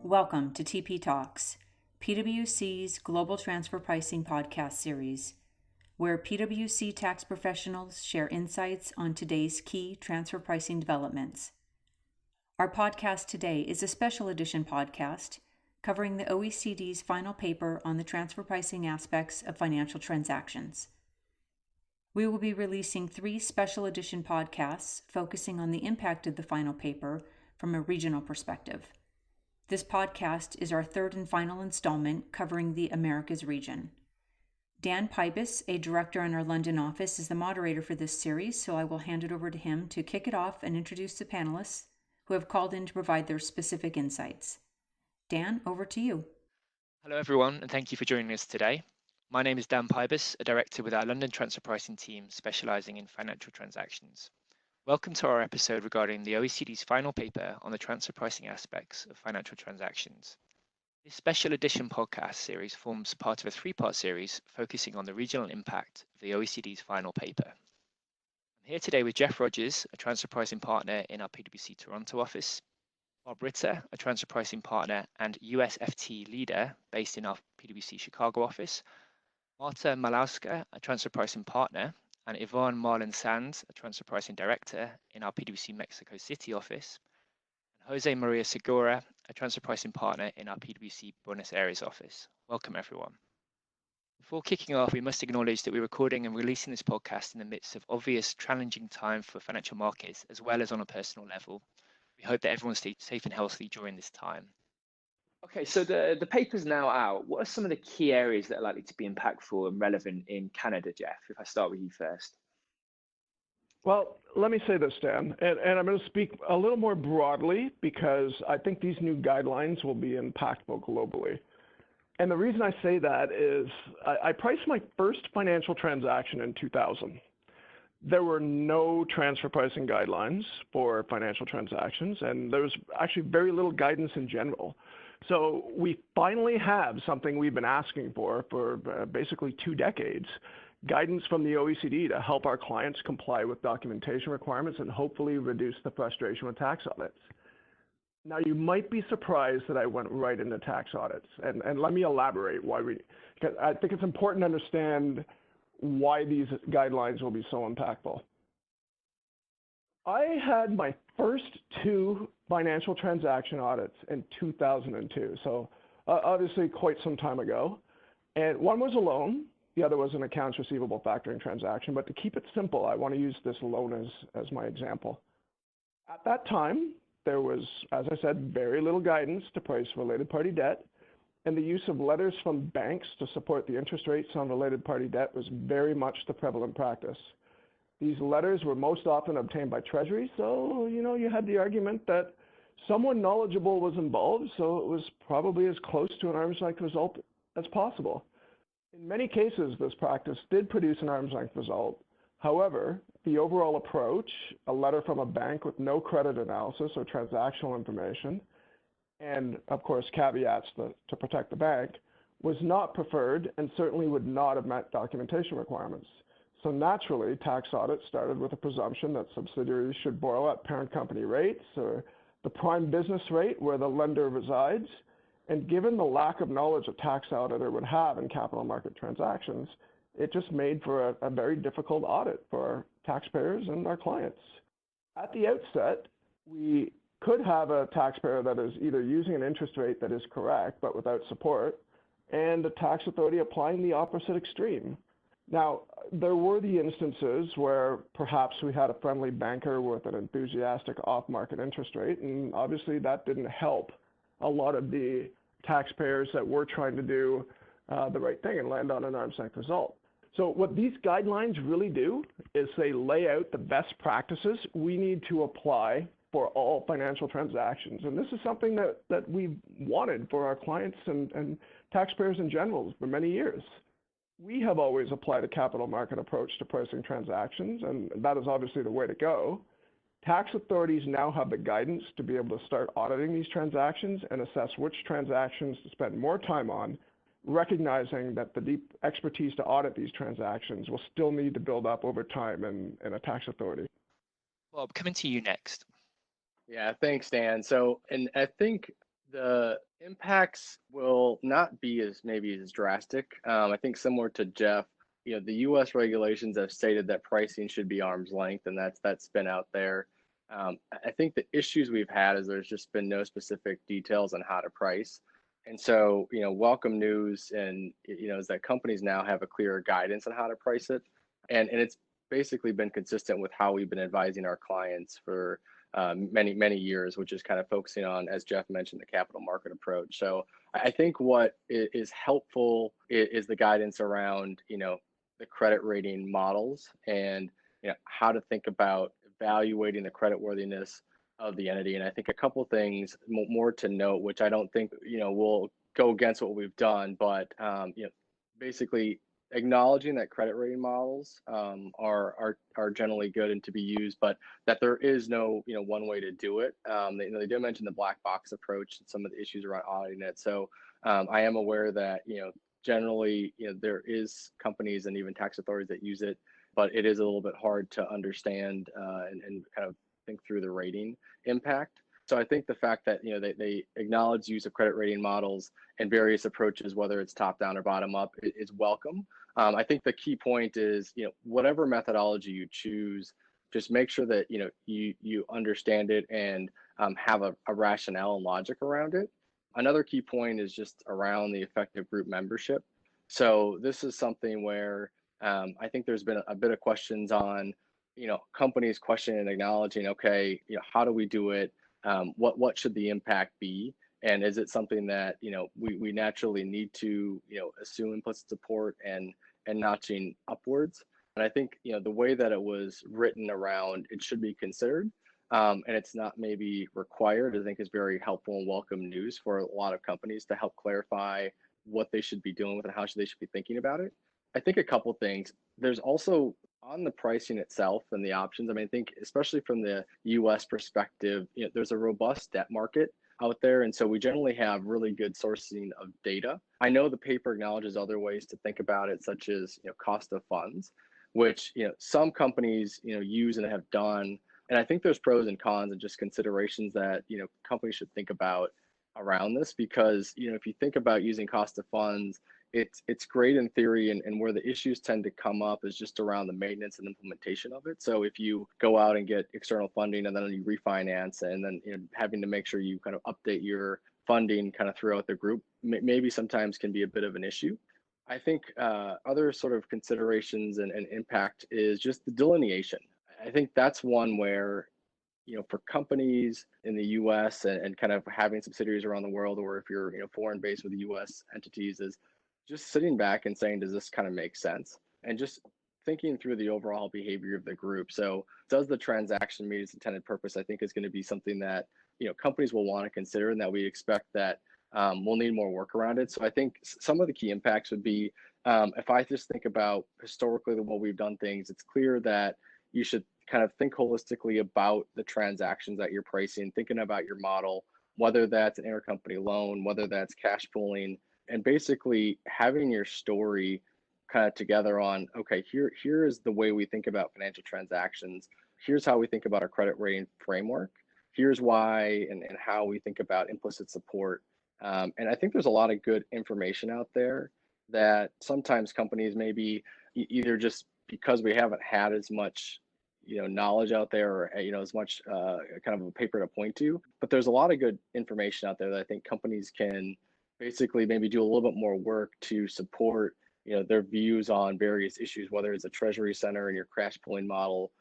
Welcome to TP Talks, PwC's Global Transfer Pricing podcast series, where PwC tax professionals share insights on today's key transfer pricing developments. Our podcast today is a special edition podcast covering the OECD's final paper on the transfer pricing aspects of financial transactions. We will be releasing 3 special edition podcasts focusing on the impact of the final paper from a regional perspective. This podcast is our 3rd and final installment covering the Americas region. Dan Pybus, a director in our London office, is the moderator for this series, so I will hand it over to him to kick it off and introduce the panelists who have called in to provide their specific insights. Dan, over to you. Hello everyone, and thank you for joining us today. My name is Dan Pybus, a director with our London transfer pricing team specialising in financial transactions. Welcome to our episode regarding the OECD's final paper on the transfer pricing aspects of financial transactions. This special edition podcast series forms part of a 3-part series focusing on the regional impact of the OECD's final paper. I'm here today with Jeff Rogers, a transfer pricing partner in our PwC Toronto office, Bob Ritter, a transfer pricing partner and USFT leader based in our PwC Chicago office, Marta Malauska, a transfer pricing partner, and Yvonne Marlin-Sands, a transfer pricing director in our PwC Mexico City office, and Jose Maria Segura, a transfer pricing partner in our PwC Buenos Aires office. Welcome, everyone. Before kicking off, we must acknowledge that we're recording and releasing this podcast in the midst of obvious challenging time for financial markets, as well as on a personal level. We hope that everyone stays safe and healthy during this time. Okay, so the paper's now out. What are some of the key areas that are likely to be impactful and relevant in Canada, Jeff? If I start with you first. Well, let me say this, Dan, and I'm going to speak a little more broadly because I think these new guidelines will be impactful globally. And the reason I say that is I priced my first financial transaction in 2000. There were no transfer pricing guidelines for financial transactions, and there was actually very little guidance in general. So we finally have something we've been asking for basically 2 decades, guidance from the OECD to help our clients comply with documentation requirements and hopefully reduce the frustration with tax audits. Now, you might be surprised that I went right into tax audits, and let me elaborate why because I think it's important to understand why these guidelines will be so impactful. I had my first 2 financial transaction audits in 2002, so obviously quite some time ago. And one was a loan, the other was an accounts receivable factoring transaction. But to keep it simple, I want to use this loan as my example. At that time, there was, as I said, very little guidance to price related party debt, and the use of letters from banks to support the interest rates on related party debt was very much the prevalent practice. These letters were most often obtained by Treasury, so you had the argument that someone knowledgeable was involved, so it was probably as close to an arm's length result as possible. In many cases, this practice did produce an arm's length result. However, the overall approach, a letter from a bank with no credit analysis or transactional information, and of course caveats to protect the bank, was not preferred and certainly would not have met documentation requirements. So naturally, tax audits started with a presumption that subsidiaries should borrow at parent company rates or the prime business rate where the lender resides. And given the lack of knowledge a tax auditor would have in capital market transactions, it just made for a very difficult audit for our taxpayers and our clients. At the outset, we could have a taxpayer that is either using an interest rate that is correct but without support, and a tax authority applying the opposite extreme. Now, there were the instances where perhaps we had a friendly banker with an enthusiastic off-market interest rate, and obviously that didn't help a lot of the taxpayers that were trying to do the right thing and land on an arm's length result. So what these guidelines really do is they lay out the best practices we need to apply for all financial transactions. And this is something that we've wanted for our clients and taxpayers in general for many years. We have always applied a capital market approach to pricing transactions, and that is obviously the way to go. Tax authorities now have the guidance to be able to start auditing these transactions and assess which transactions to spend more time on, recognizing that the deep expertise to audit these transactions will still need to build up over time in a tax authority. Bob, coming to you next. Yeah, thanks, Dan. So, and I think The impacts will not be as maybe as drastic. I think similar to Jeff, the U.S. regulations have stated that pricing should be arm's length, and that's been out there. I think the issues we've had is there's just been no specific details on how to price, and so welcome news and is that companies now have a clearer guidance on how to price it, and it's basically been consistent with how we've been advising our clients for many years, which is kind of focusing on, as Jeff mentioned, the capital market approach. So I think what is helpful is the guidance around the credit rating models and how to think about evaluating the credit worthiness of the entity. And I think a couple things more to note, which I don't think will go against what we've done, but basically acknowledging that credit rating models are generally good and to be used, but that there is no one way to do it. They did mention the black box approach and some of the issues around auditing it. So I am aware that generally there is companies and even tax authorities that use it, but it is a little bit hard to understand and kind of think through the rating impact. So I think the fact that they acknowledge use of credit rating models and various approaches, whether it's top down or bottom up, is welcome. I think the key point is whatever methodology you choose, just make sure that you understand it and have a rationale and logic around it. Another key point is just around the effective group membership. So this is something where I think there's been a bit of questions on companies questioning and acknowledging, okay, how do we do it? What should the impact be? And is it something that we naturally need to assume implicit support and notching upwards? And I think the way that it was written around, it should be considered, and it's not maybe required, I think is very helpful and welcome news for a lot of companies to help clarify what they should be doing with it and how they should be thinking about it. I think a couple things. There's also on the pricing itself and the options. I mean, I think especially from the U.S. perspective, there's a robust debt market out there, and so we generally have really good sourcing of data. I know the paper acknowledges other ways to think about it, such as cost of funds, which some companies use and have done. And I think there's pros and cons and just considerations that companies should think about around this, because if you think about using cost of funds, it's great in theory, and where the issues tend to come up is just around the maintenance and implementation of it. So if you go out and get external funding and then you refinance, and then having to make sure you kind of update your funding kind of throughout the group, maybe sometimes can be a bit of an issue. I think other sort of considerations and impact is just the delineation. I think that's one where for companies in the U.S. and kind of having subsidiaries around the world, or if you're foreign based with the U.S. entities, is just sitting back and saying, does this kind of make sense? And just thinking through the overall behavior of the group. So does the transaction meet its intended purpose? I think is going to be something that companies will want to consider, and that we expect that we'll need more work around it. So I think some of the key impacts would be, if I just think about historically what we've done things, it's clear that you should kind of think holistically about the transactions that you're pricing, thinking about your model, whether that's an intercompany loan, whether that's cash pooling, and basically having your story kind of together on, okay, here is the way we think about financial transactions. Here's how we think about our credit rating framework. Here's why and how we think about implicit support. And I think there's a lot of good information out there that sometimes companies maybe either just because we haven't had as much knowledge out there, or as much kind of a paper to point to, but there's a lot of good information out there that I think companies can basically maybe do a little bit more work to support their views on various issues, whether it's a treasury center and your cash pooling model,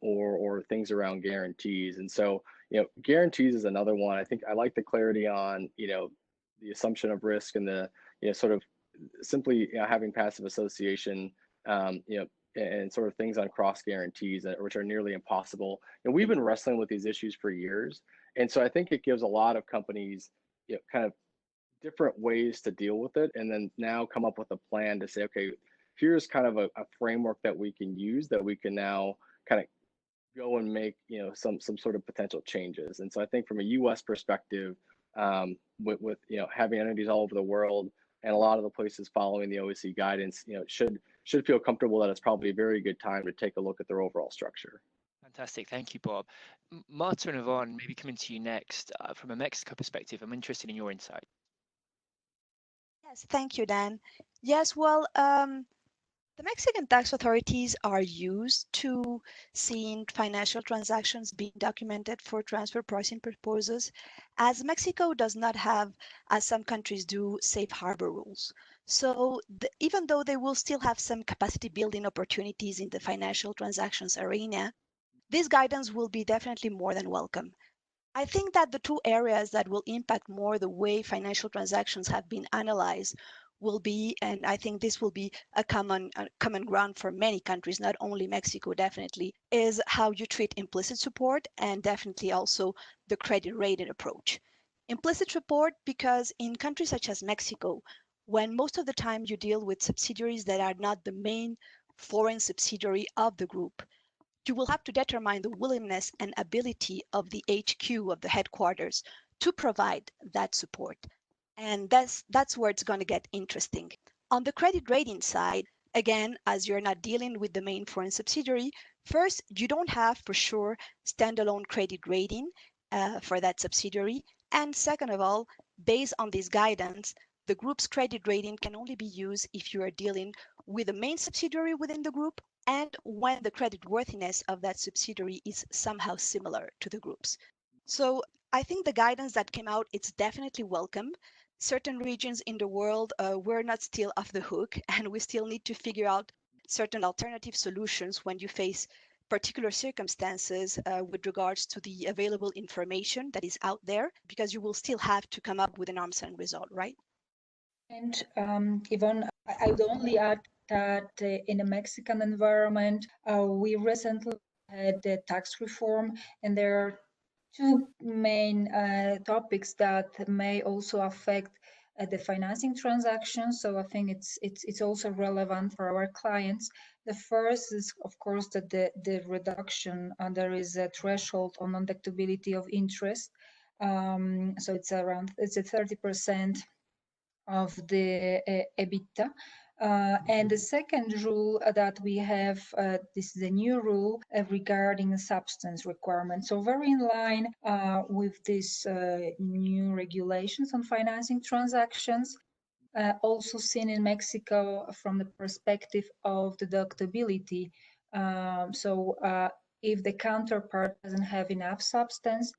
or things around guarantees. And so guarantees is another one. I think I like the clarity on the assumption of risk and the sort of simply having passive association, and sort of things on cross guarantees, which are nearly impossible. And we've been wrestling with these issues for years. And so I think it gives a lot of companies kind of different ways to deal with it, and then now come up with a plan to say, okay, here's kind of a framework that we can use, that we can now kind of go and make some sort of potential changes. And so I think from a U.S. perspective, with having entities all over the world and a lot of the places following the OECD guidance, should feel comfortable that it's probably a very good time to take a look at their overall structure. Fantastic. Thank you, Bob. Marta and Yvonne, maybe coming to you next. From a Mexico perspective, I'm interested in your insight. Yes, thank you, Dan. Yes, well, the Mexican tax authorities are used to seeing financial transactions being documented for transfer pricing purposes, as Mexico does not have, as some countries do, safe harbor rules. So even though they will still have some capacity building opportunities in the financial transactions arena, this guidance will be definitely more than welcome. I think that the two areas that will impact more the way financial transactions have been analyzed will be, and I think this will be a common ground for many countries, not only Mexico, definitely, is how you treat implicit support and definitely also the credit rated approach. Implicit support because in countries such as Mexico, when most of the time you deal with subsidiaries that are not the main foreign subsidiary of the group, you will have to determine the willingness and ability of the HQ of the headquarters to provide that support. And that's where it's going to get interesting. On the credit rating side, again, as you're not dealing with the main foreign subsidiary, first, you don't have for sure standalone credit rating for that subsidiary. And second of all, based on this guidance, the group's credit rating can only be used if you are dealing with the main subsidiary within the group and when the creditworthiness of that subsidiary is somehow similar to the group's. So I think the guidance that came out, it's definitely welcome. Certain regions in the world, we're not still off the hook, and we still need to figure out certain alternative solutions when you face particular circumstances with regards to the available information that is out there, because you will still have to come up with an arm's length result, right? And Yvonne, I would only add that in the Mexican environment, we recently had the tax reform, and there are two main topics that may also affect the financing transactions. So I think it's also relevant for our clients. The first is, of course, that the reduction, there is a threshold on non-deductibility of interest. So it's a 30% of the EBITDA. And the second rule that we have, this is a new rule regarding substance requirements. So very in line with these new regulations on financing transactions, also seen in Mexico from the perspective of deductibility. If the counterpart doesn't have enough substance,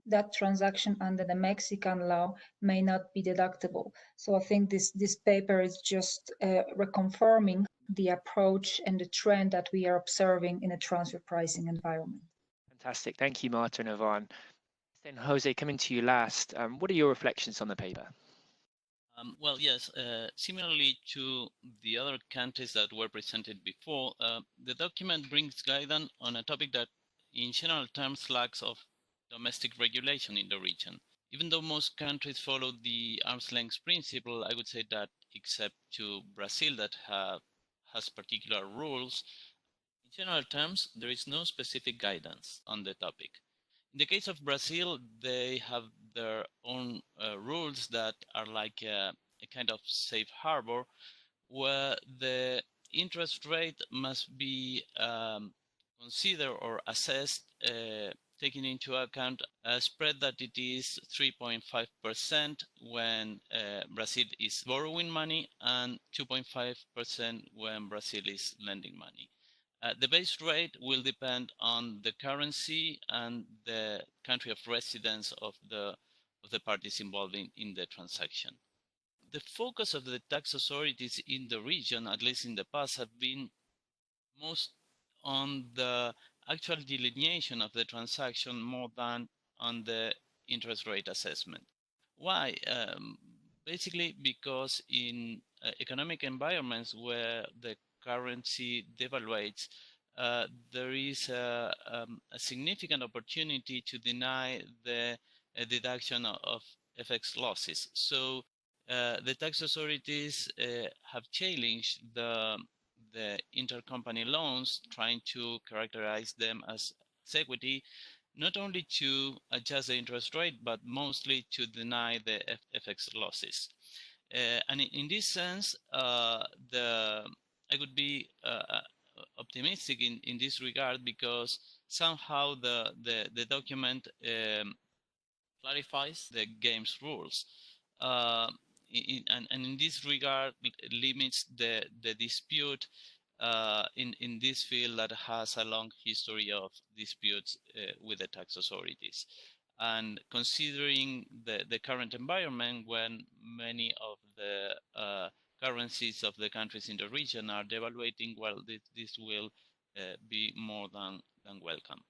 that transaction under the Mexican law may not be deductible. So I think this paper is just reconfirming the approach and the trend that we are observing in a transfer pricing environment. Fantastic. Thank you, Marta and Yvonne. Then Jose, coming to you last, what are your reflections on the paper? Well, yes, similarly to the other countries that were presented before, the document brings guidance on a topic that in general terms lacks of domestic regulation in the region. Even though most countries follow the arm's length principle, I would say that except to Brazil that has particular rules, in general terms, there is no specific guidance on the topic. In the case of Brazil, they have their own rules that are like a kind of safe harbor, where the interest rate must be considered or assessed taking into account a spread that it is 3.5% when Brazil is borrowing money and 2.5% when Brazil is lending money. The base rate will depend on the currency and the country of residence of the parties involved in the transaction. The focus of the tax authorities in the region, at least in the past, have been most on the actual delineation of the transaction more than on the interest rate assessment. Why? Basically because in economic environments where the currency devaluates, there is a significant opportunity to deny the deduction of FX losses. So the tax authorities have challenged the intercompany loans, trying to characterize them as equity, not only to adjust the interest rate, but mostly to deny the FX losses. And in this sense, I would be optimistic in this regard, because somehow the document clarifies the game's rules. And in this regard, limits the dispute in this field that has a long history of disputes with the tax authorities. And considering the current environment, when many of the currencies of the countries in the region are devaluating, well, this will be more than welcome.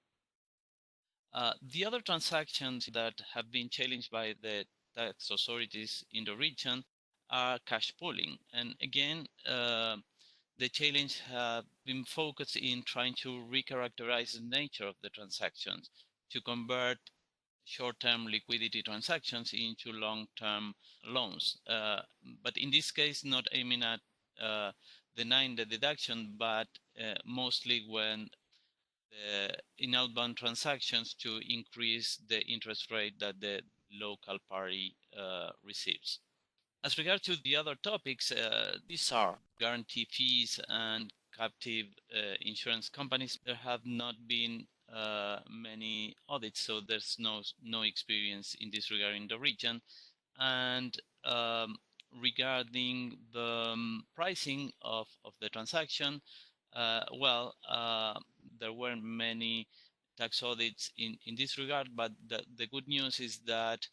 The other transactions that have been challenged by the tax authorities in the region are cash pooling. And again, the challenge have been focused in trying to recharacterize the nature of the transactions to convert short-term liquidity transactions into long-term loans. But in this case, not aiming at denying the deduction, but mostly when in outbound transactions to increase the interest rate that the local party receives. As regards to the other topics, these are guarantee fees and captive insurance companies. There have not been many audits, so there's no experience in this regard in the region. And regarding the pricing of the transaction, there weren't many tax audits in this regard, but the good news is that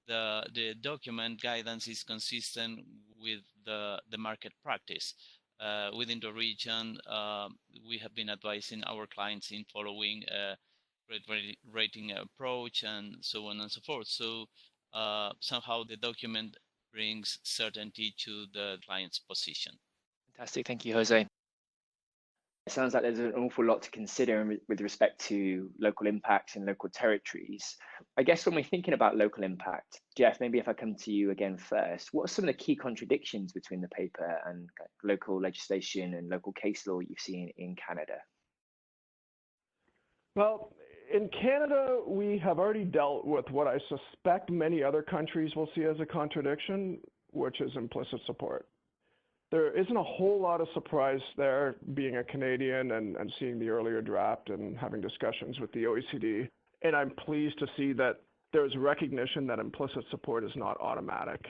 the document guidance is consistent with the market practice. Within the region, we have been advising our clients in following a credit rating approach and so on and so forth. So somehow the document brings certainty to the client's position. Fantastic. Thank you, Jose. It sounds like there's an awful lot to consider with respect to local impacts in local territories. I guess when we're thinking about local impact, Jeff, maybe if I come to you again first, what are some of the key contradictions between the paper and local legislation and local case law you've seen in Canada? Well, in Canada, we have already dealt with what I suspect many other countries will see as a contradiction, which is implicit support. There isn't a whole lot of surprise there, being a Canadian and seeing the earlier draft and having discussions with the OECD. And I'm pleased to see that there's recognition that implicit support is not automatic.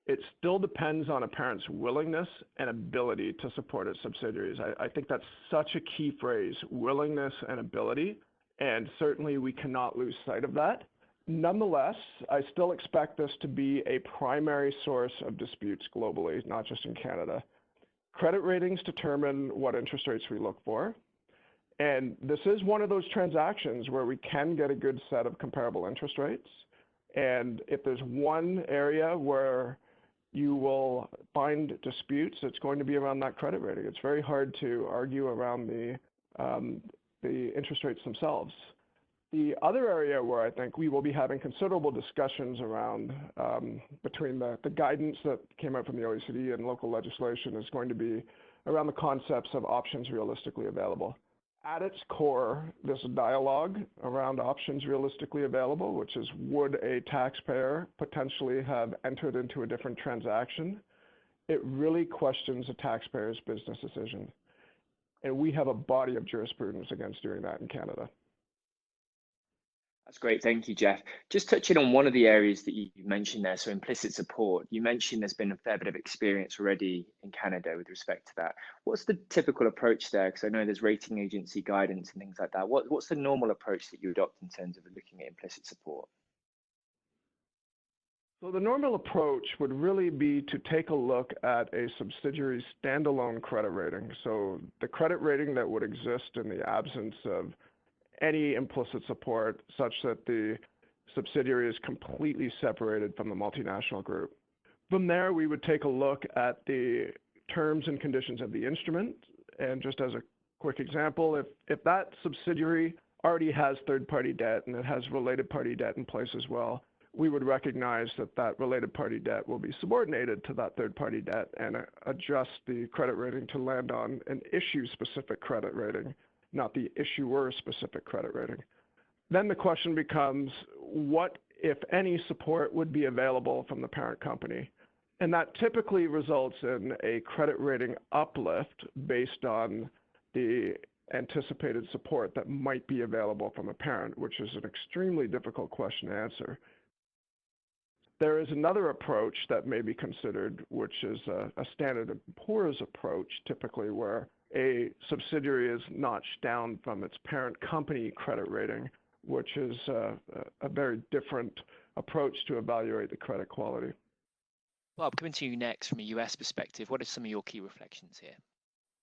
It still depends on a parent's willingness and ability to support its subsidiaries. I think that's such a key phrase, willingness and ability, and certainly we cannot lose sight of that. Nonetheless, I still expect this to be a primary source of disputes globally, not just in Canada. Credit ratings determine what interest rates we look for. And this is one of those transactions where we can get a good set of comparable interest rates. And if there's one area where you will find disputes, it's going to be around that credit rating. It's very hard to argue around the interest rates themselves. The other area where I think we will be having considerable discussions around between the guidance that came out from the OECD and local legislation is going to be around the concepts of options realistically available. At its core, this dialogue around options realistically available, which is, would a taxpayer potentially have entered into a different transaction? It really questions a taxpayer's business decision. And we have a body of jurisprudence against doing that in Canada. That's great. Thank you, Jeff. Just touching on one of the areas that you mentioned there, so implicit support. You mentioned there's been a fair bit of experience already in Canada with respect to that. What's the typical approach there? Because I know there's rating agency guidance and things like that. What's the normal approach that you adopt in terms of looking at implicit support? So the normal approach would really be to take a look at a subsidiary's standalone credit rating. So the credit rating that would exist in the absence of any implicit support, such that the subsidiary is completely separated from the multinational group. From there, we would take a look at the terms and conditions of the instrument. And just as a quick example, if that subsidiary already has third-party debt and it has related party debt in place as well, we would recognize that that related party debt will be subordinated to that third-party debt and adjust the credit rating to land on an issue-specific credit rating, not the issuer-specific credit rating. Then the question becomes, what, if any, support would be available from the parent company? And that typically results in a credit rating uplift based on the anticipated support that might be available from a parent, which is an extremely difficult question to answer. There is another approach that may be considered, which is a Standard & Poor's approach, typically where a subsidiary is notched down from its parent company credit rating, which is a very different approach to evaluate the credit quality. Bob, coming to you next from a US perspective, what are some of your key reflections here?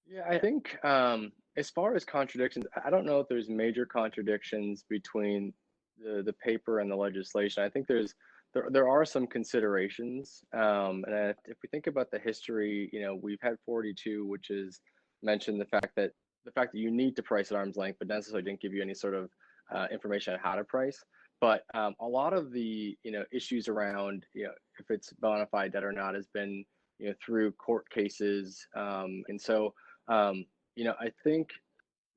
Yeah, I think as far as contradictions, I don't know if there's major contradictions between the paper and the legislation. I think there are some considerations, and if we think about the history, we've had 42, which is mentioned the fact that you need to price at arm's length, but necessarily didn't give you any sort of information on how to price. But a lot of the issues around if it's bona fide debt or not has been through court cases, and so I think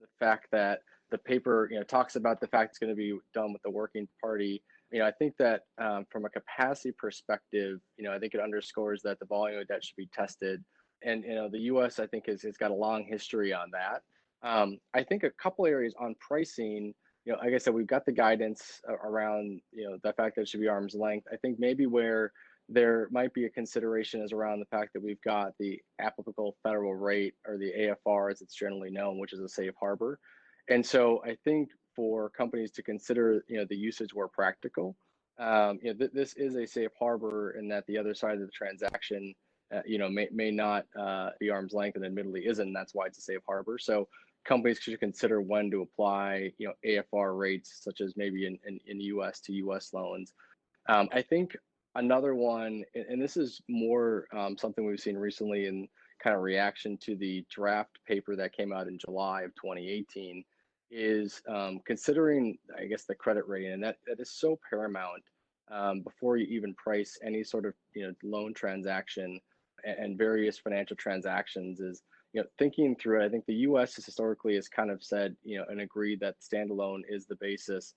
the fact that the paper talks about the fact it's going to be done with the working party. I think that from a capacity perspective, I think it underscores that the volume of debt should be tested, and the U.S. I think has got a long history on that. I think a couple areas on pricing. Like I said, we've got the guidance around the fact that it should be arm's length. I think maybe where there might be a consideration is around the fact that we've got the applicable federal rate, or the AFR as it's generally known, which is a safe harbor. And so I think for companies to consider the usage where practical, this is a safe harbor, in that the other side of the transaction may not be arm's length, and admittedly isn't, and that's why it's a safe harbor. So companies should consider when to apply AFR rates, such as maybe in US to US loans. I think another one, and this is more something we've seen recently in kind of reaction to the draft paper that came out in July of 2018, is considering, I guess, the credit rating, and that is so paramount before you even price any sort of loan transaction and various financial transactions, is thinking through it. I think the U.S. historically has kind of said and agreed that standalone is the basis.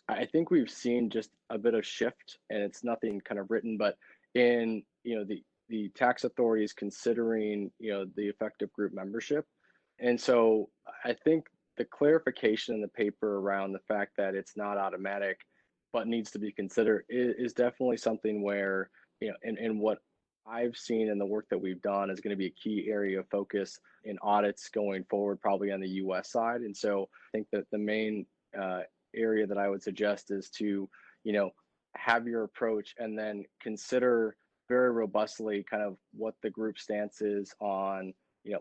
I think we've seen just a bit of shift, and it's nothing kind of written, but in the tax authorities considering the effective group membership. And so I think the clarification in the paper around the fact that it's not automatic but needs to be considered is definitely something where and what I've seen in the work that we've done is going to be a key area of focus in audits going forward, probably on the US side. And so I think that the main area that I would suggest is to have your approach, and then consider very robustly kind of what the group stance is on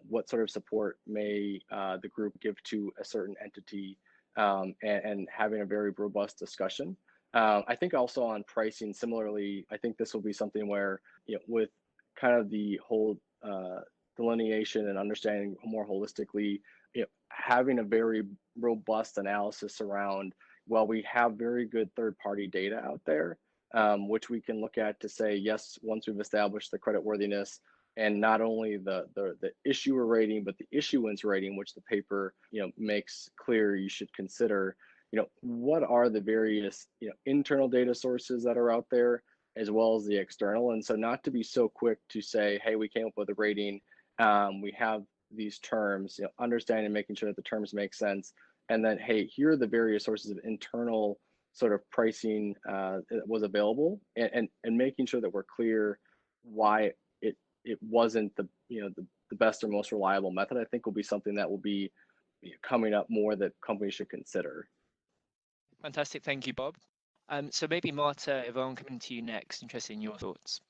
what sort of support may the group give to a certain entity, and having a very robust discussion. I think also on pricing, similarly, I think this will be something where with kind of the whole delineation and understanding more holistically, having a very robust analysis around, well, we have very good third-party data out there, which we can look at to say, yes, once we've established the creditworthiness, and not only the issuer rating, but the issuance rating, which the paper makes clear you should consider, what are the various internal data sources that are out there, as well as the external. And so not to be so quick to say, hey, we came up with a rating, we have these terms, understanding and making sure that the terms make sense, and then, hey, here are the various sources of internal sort of pricing that was available, and making sure that we're clear why it wasn't the best or most reliable method, I think will be something that will be coming up more that companies should consider. Fantastic, thank you, Bob. So maybe Marta, Yvonne, coming to you next, interested in your thoughts.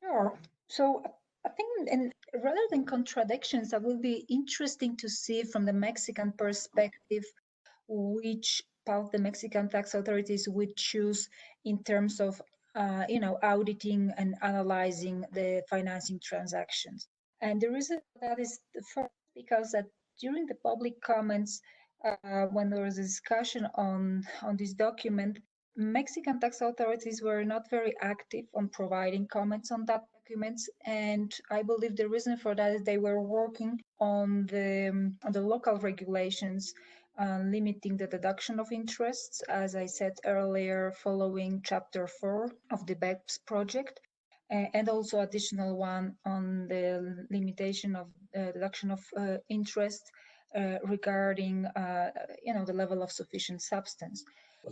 Sure. So I think, and rather than contradictions, that will be interesting to see from the Mexican perspective which path the Mexican tax authorities would choose in terms of auditing and analyzing the financing transactions. And the reason that is the first, because that during the public comments, when there was a discussion on this document, Mexican tax authorities were not very active on providing comments on that documents, and I believe the reason for that is they were working on the local regulations limiting the deduction of interests, as I said earlier, following Chapter 4 of the BEPS project, and also additional one on the limitation of deduction of interest regarding the level of sufficient substance.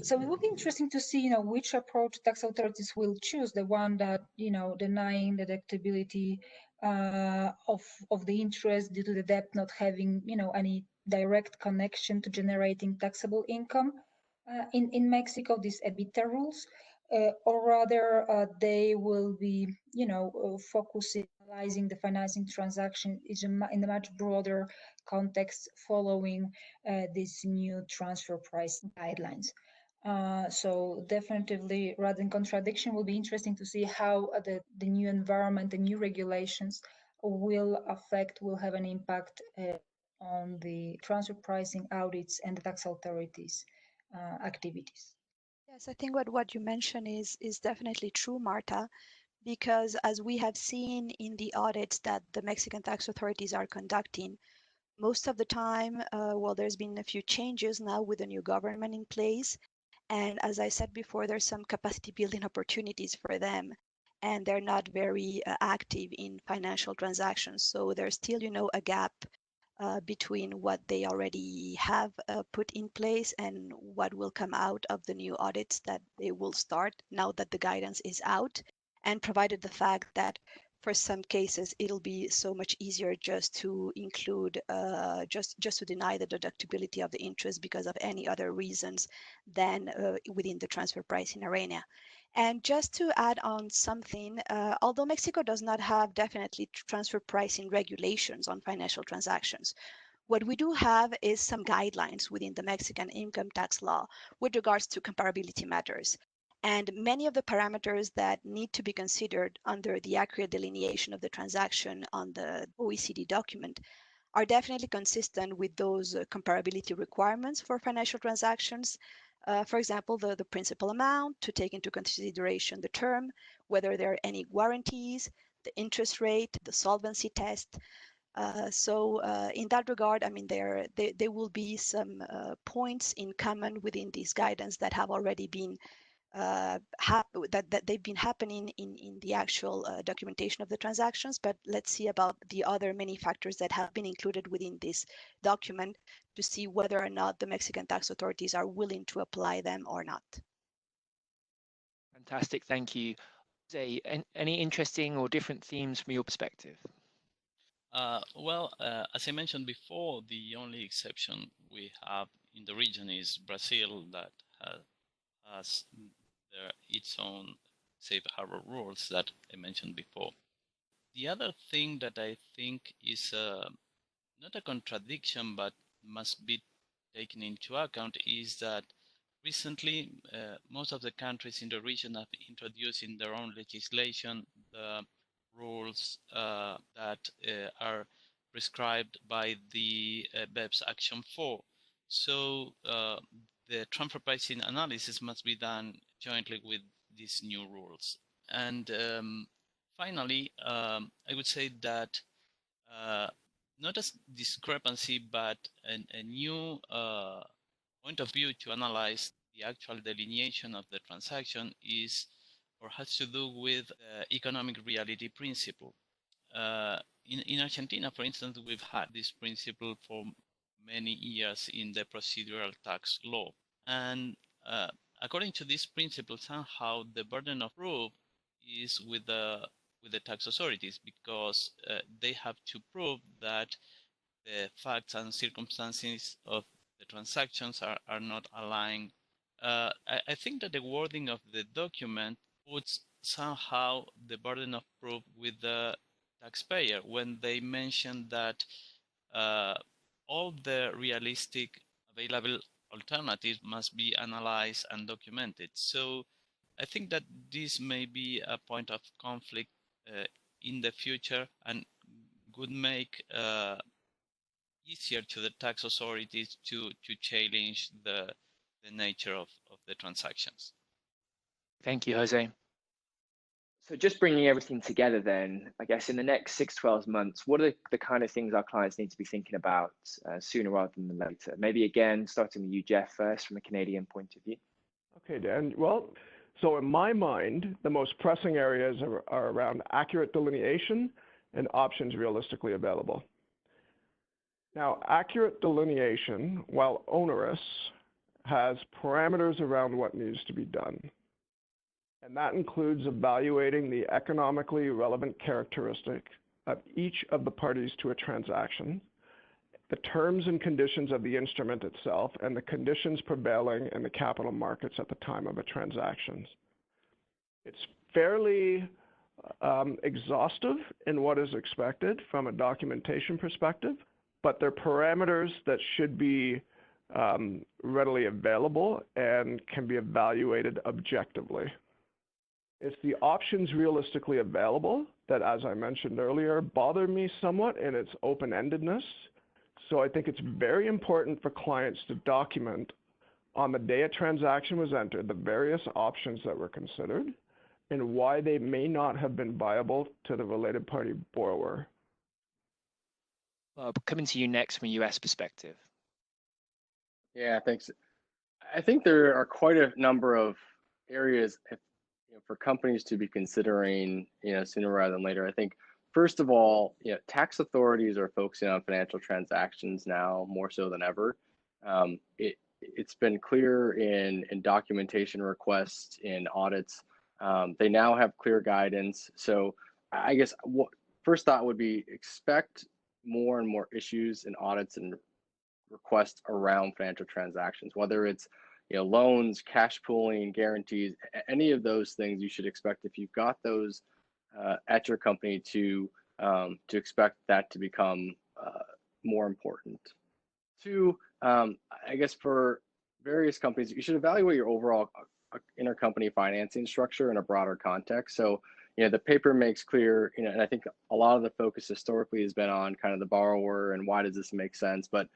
So it will be interesting to see which approach tax authorities will choose, the one that denying deductibility of the interest due to the debt not having any direct connection to generating taxable income in Mexico, these EBITDA rules, or rather they will be focusing analyzing the financing transaction in a much broader context following these new transfer pricing guidelines. So definitely, rather than contradiction, will be interesting to see how the new environment, the new regulations will have an impact on the transfer pricing audits and the tax authorities' activities. Yes, I think what you mentioned is definitely true, Marta, because as we have seen in the audits that the Mexican tax authorities are conducting, most of the time, there's been a few changes now with the new government in place. And as I said before, there's some capacity building opportunities for them, and they're not very active in financial transactions. So there's still, a gap between what they already have put in place and what will come out of the new audits that they will start now that the guidance is out, and provided the fact that for some cases it'll be so much easier just to include just to deny the deductibility of the interest because of any other reasons than within the transfer pricing arena. And just to add on something, although Mexico does not have definitely transfer pricing regulations on financial transactions, what we do have is some guidelines within the Mexican income tax law with regards to comparability matters. And many of the parameters that need to be considered under the accurate delineation of the transaction on the OECD document are definitely consistent with those comparability requirements for financial transactions. For example, the principal amount, to take into consideration the term, whether there are any guarantees, the interest rate, the solvency test. So in that regard, I mean, there will be some points in common within these guidance that have already been that they've been happening in the actual documentation of the transactions, but let's see about the other many factors that have been included within this document to see whether or not the Mexican tax authorities are willing to apply them or not. Fantastic, thank you. Jose, any interesting or different themes from your perspective? As I mentioned before, the only exception we have in the region is Brazil, that has its own safe harbor rules that I mentioned before. The other thing that I think is not a contradiction, but must be taken into account, is that recently most of the countries in the region have introduced in their own legislation the rules that are prescribed by the BEPS Action 4. So the transfer pricing analysis must be done jointly with these new rules. And finally, I would say that not a discrepancy, but a new point of view to analyze the actual delineation of the transaction is or has to do with the economic reality principle. In Argentina, for instance, we've had this principle for many years in the procedural tax law. And according to this principle, somehow the burden of proof is with the tax authorities, because they have to prove that the facts and circumstances of the transactions are not aligned. I think that the wording of the document puts somehow the burden of proof with the taxpayer when they mention that all the realistic available alternatives must be analyzed and documented. So I think that this may be a point of conflict in the future and could make easier to the tax authorities to challenge the nature of the transactions. Thank you, Jose. So just bringing everything together then, I guess in the next 6-12 months, what are the kind of things our clients need to be thinking about sooner rather than later? Maybe again, starting with you, Jeff, first from a Canadian point of view. Okay, Dan. Well, so in my mind, the most pressing areas are around accurate delineation and options realistically available. Now, accurate delineation, while onerous, has parameters around what needs to be done. And that includes evaluating the economically relevant characteristic of each of the parties to a transaction, the terms and conditions of the instrument itself, and the conditions prevailing in the capital markets at the time of a transaction. It's fairly exhaustive in what is expected from a documentation perspective, but they're parameters that should be readily available and can be evaluated objectively. It's the options realistically available that, as I mentioned earlier, bother me somewhat in its open-endedness. So I think it's very important for clients to document on the day a transaction was entered the various options that were considered and why they may not have been viable to the related party borrower. Coming to you next from a US perspective. Yeah, thanks. I think there are quite a number of areas for companies to be considering, sooner rather than later. I think, first of all, tax authorities are focusing on financial transactions now more so than ever. It's been clear in documentation requests, in audits. They now have clear guidance. So I guess first thought would be expect more and more issues in audits and requests around financial transactions, whether it's loans, cash pooling, guarantees, any of those things. You should expect, if you've got those at your company, to expect that to become more important. Two, I guess for various companies, you should evaluate your overall intercompany financing structure in a broader context. So the paper makes clear, and I think a lot of the focus historically has been on kind of the borrower and why does this make sense, but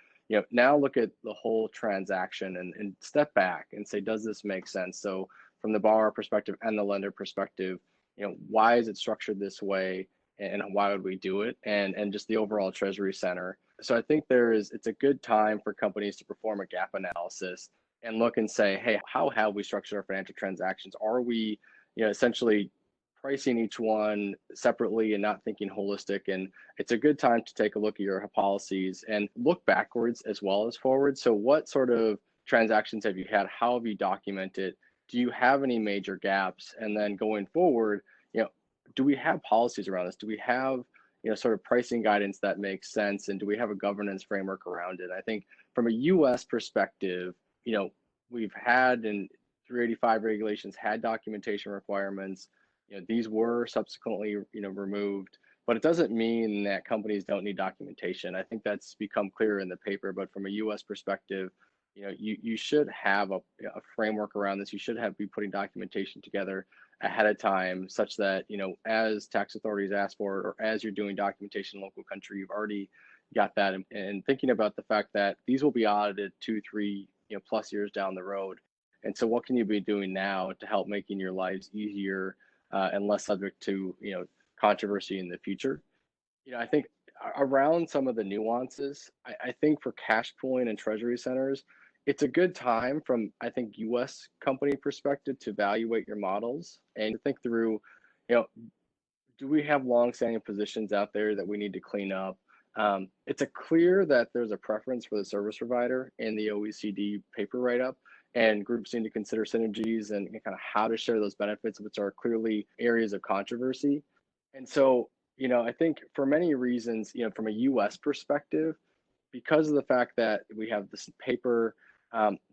now look at the whole transaction and step back and say, does this make sense? So from the borrower perspective and the lender perspective, why is it structured this way and why would we do it? And just the overall Treasury Center. So I think it's a good time for companies to perform a gap analysis and look and say, hey, how have we structured our financial transactions? Are we, essentially pricing each one separately and not thinking holistic? And it's a good time to take a look at your policies and look backwards as well as forward. So what sort of transactions have you had? How have you documented? Do you have any major gaps? And then going forward, do we have policies around this? Do we have sort of pricing guidance that makes sense? And do we have a governance framework around it? I think from a US perspective, we've had, in 385 regulations, had documentation requirements. These were subsequently, removed, but it doesn't mean that companies don't need documentation. I think that's become clear in the paper, but from a US perspective, you should have a framework around this. You should be putting documentation together ahead of time, such that, as tax authorities ask for it, or as you're doing documentation in local country, you've already got that. And thinking about the fact that these will be audited 2-3 plus years down the road. And so what can you be doing now to help making your lives easier and less subject to controversy in the future? I think around some of the nuances, I think for cash pooling and treasury centers, it's a good time from, I think, US company perspective to evaluate your models and to think through, do we have long-standing positions out there that we need to clean up? It's clear that there's a preference for the service provider in the OECD paper write-up, and groups need to consider synergies and kind of how to share those benefits, which are clearly areas of controversy. And so, I think for many reasons, from a US perspective, because of the fact that we have this paper,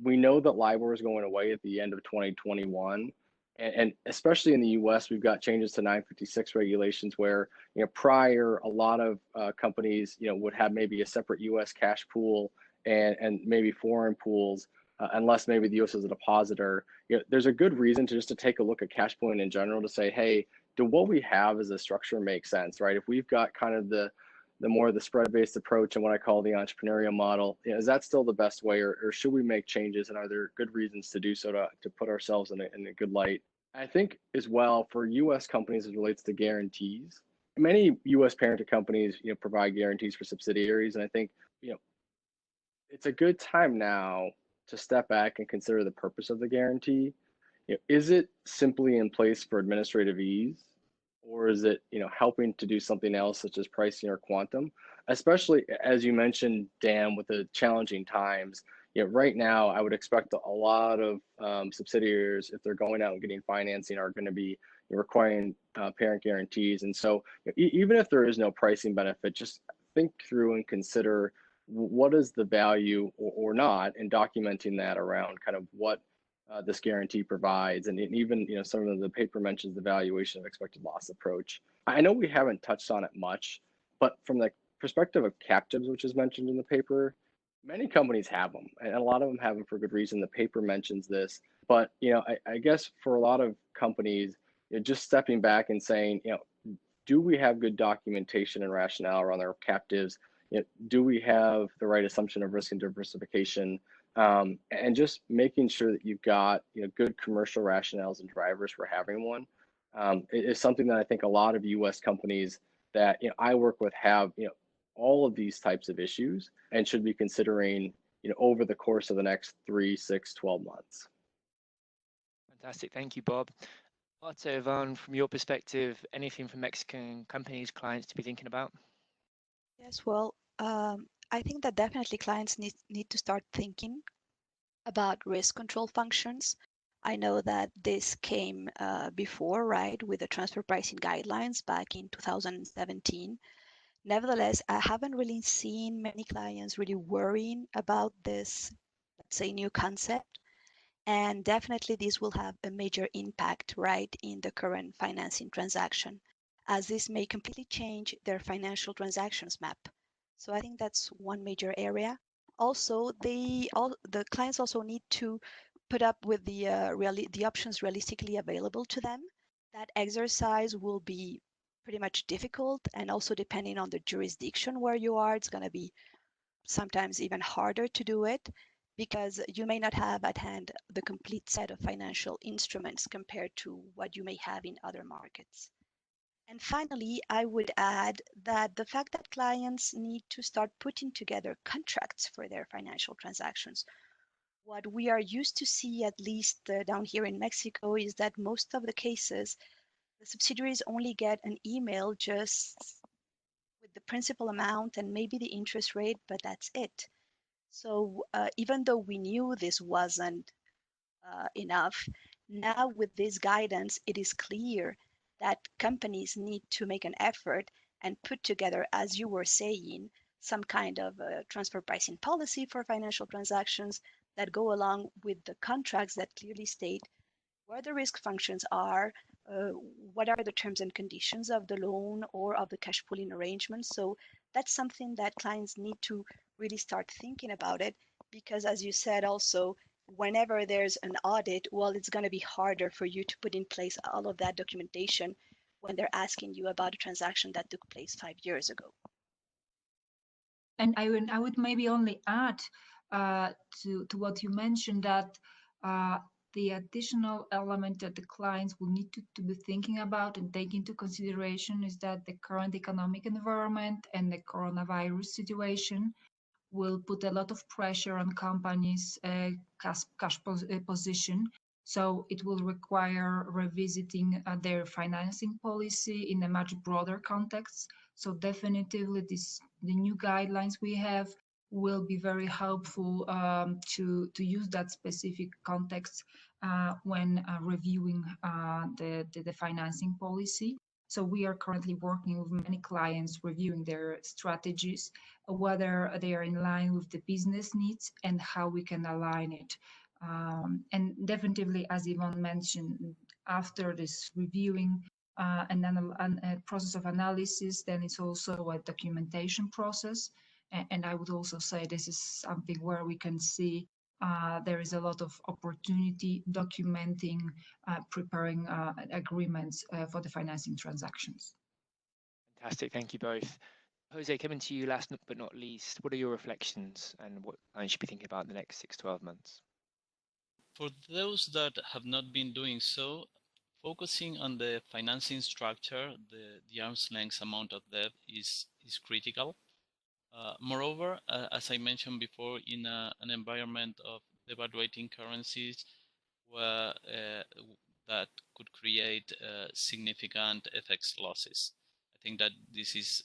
we know that LIBOR is going away at the end of 2021. And especially in the US, we've got changes to 956 regulations where, prior, a lot of companies, would have maybe a separate US cash pool and maybe foreign pools, unless maybe the US is a depositor. There's a good reason to take a look at cash pooling in general to say, hey, do what we have as a structure make sense, right? If we've got kind of the more the spread-based approach and what I call the entrepreneurial model, is that still the best way, or should we make changes? And are there good reasons to do so to put ourselves in a good light? I think as well for US companies as it relates to guarantees, many US parented companies, provide guarantees for subsidiaries. And I think, it's a good time now to step back and consider the purpose of the guarantee. Is it simply in place for administrative ease, or is it helping to do something else, such as pricing or quantum? especially as you mentioned, Dan, with the challenging times. Right now, I would expect a lot of subsidiaries, if they're going out and getting financing, are going to be requiring parent guarantees. And so even if there is no pricing benefit, just think through and consider what is the value or not, and documenting that around kind of what this guarantee provides. And even some of the paper mentions the valuation of expected loss approach. I know we haven't touched on it much, but from the perspective of captives, which is mentioned in the paper, many companies have them, and a lot of them have them for good reason. The paper mentions this, but I guess for a lot of companies, just stepping back and saying, do we have good documentation and rationale around their captives? Do we have the right assumption of risk and diversification? And just making sure that you've got good commercial rationales and drivers for having one is something that I think a lot of U.S. companies that I work with have all of these types of issues and should be considering over the course of the next 3, 6, 12 months. Fantastic. Thank you, Bob. Arto, Yvonne, from your perspective, anything for Mexican companies, clients to be thinking about? Yes, well, I think that definitely clients need to start thinking about risk control functions. I know that this came before, right, with the transfer pricing guidelines back in 2017. Nevertheless, I haven't really seen many clients really worrying about this, let's say, new concept. And definitely this will have a major impact, right, in the current financing transaction, as this may completely change their financial transactions map. So I think that's one major area. Also, the clients also need to put up with the options realistically available to them. That exercise will be pretty much difficult, and also depending on the jurisdiction where you are, it's going to be sometimes even harder to do it, because you may not have at hand the complete set of financial instruments compared to what you may have in other markets. And finally, I would add that the fact that clients need to start putting together contracts for their financial transactions. What we are used to see, at least down here in Mexico, is that most of the cases, the subsidiaries only get an email just with the principal amount and maybe the interest rate, but that's it. So even though we knew this wasn't enough, now with this guidance, it is clear that companies need to make an effort and put together, as you were saying, some kind of transfer pricing policy for financial transactions that go along with the contracts that clearly state where the risk functions are, what are the terms and conditions of the loan or of the cash pooling arrangement. So that's something that clients need to really start thinking about it, because as you said also, whenever there's an audit, well, it's going to be harder for you to put in place all of that documentation when they're asking you about a transaction that took place 5 years ago. And I would maybe only add to what you mentioned, that the additional element that the clients will need to be thinking about and take into consideration is that the current economic environment and the coronavirus situation will put a lot of pressure on companies' cash position. So it will require revisiting their financing policy in a much broader context. So definitively the new guidelines we have will be very helpful to use that specific context when reviewing the financing policy. So we are currently working with many clients reviewing their strategies, whether they are in line with the business needs and how we can align it. And definitively, as Yvonne mentioned, after this reviewing and a process of analysis, then it's also a documentation process. And I would also say this is something where we can see there is a lot of opportunity documenting, preparing agreements for the financing transactions. Fantastic. Thank you both. Jose, coming to you last but not least, what are your reflections and what I should be thinking about in the next 6 to 12 months? For those that have not been doing so, focusing on the financing structure, the arm's length amount of debt is critical. Moreover, as I mentioned before, in an environment of devaluating currencies, where that could create significant FX losses. I think that this is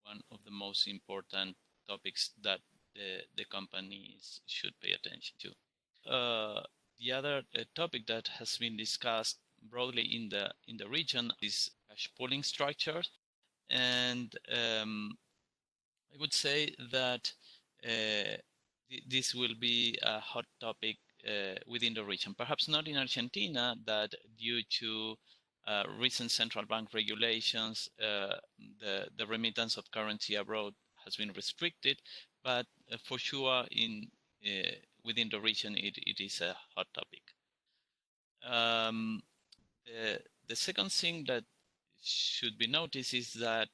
one of the most important topics that the companies should pay attention to. The other topic that has been discussed broadly in the region is cash pooling structures, and I would say that this will be a hot topic within the region. Perhaps not in Argentina, that due to recent central bank regulations, the remittance of currency abroad has been restricted, but for sure within the region it is a hot topic. The second thing that should be noticed is that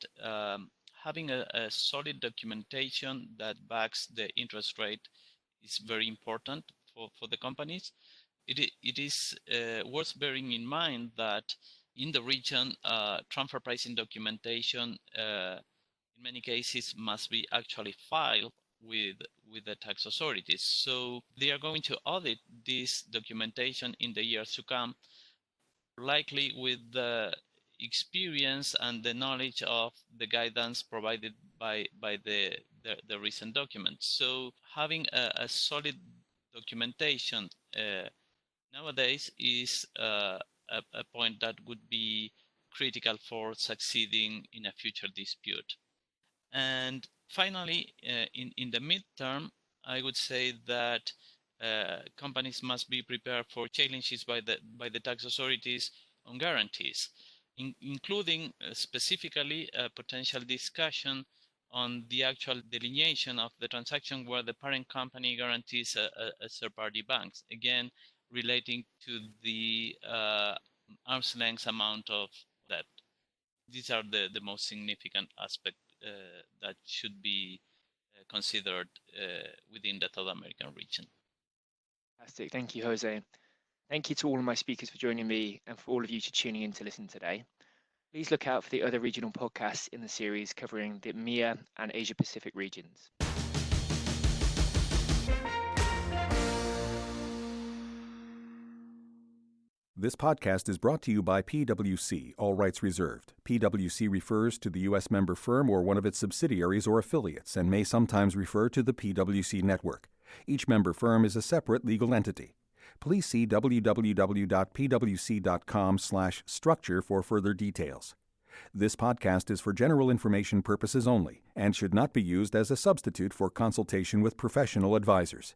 having a solid documentation that backs the interest rate is very important for the companies. It is worth bearing in mind that in the region, transfer pricing documentation in many cases must be actually filed with the tax authorities. So they are going to audit this documentation in the years to come, likely with the experience and the knowledge of the guidance provided by the recent documents. So having a solid documentation nowadays is a point that would be critical for succeeding in a future dispute. And finally, in the midterm, I would say that companies must be prepared for challenges by the tax authorities on guarantees, including specifically a potential discussion on the actual delineation of the transaction where the parent company guarantees a third-party banks, again relating to the arm's length amount of debt. These are the most significant aspects that should be considered within the South American region. Fantastic. Thank you, Jose. Thank you to all of my speakers for joining me and for all of you for tuning in to listen today. Please look out for the other regional podcasts in the series covering the EMEA and Asia Pacific regions. This podcast is brought to you by PwC, all rights reserved. PwC refers to the U.S. member firm or one of its subsidiaries or affiliates and may sometimes refer to the PwC network. Each member firm is a separate legal entity. Please see www.pwc.com/structure for further details. This podcast is for general information purposes only and should not be used as a substitute for consultation with professional advisors.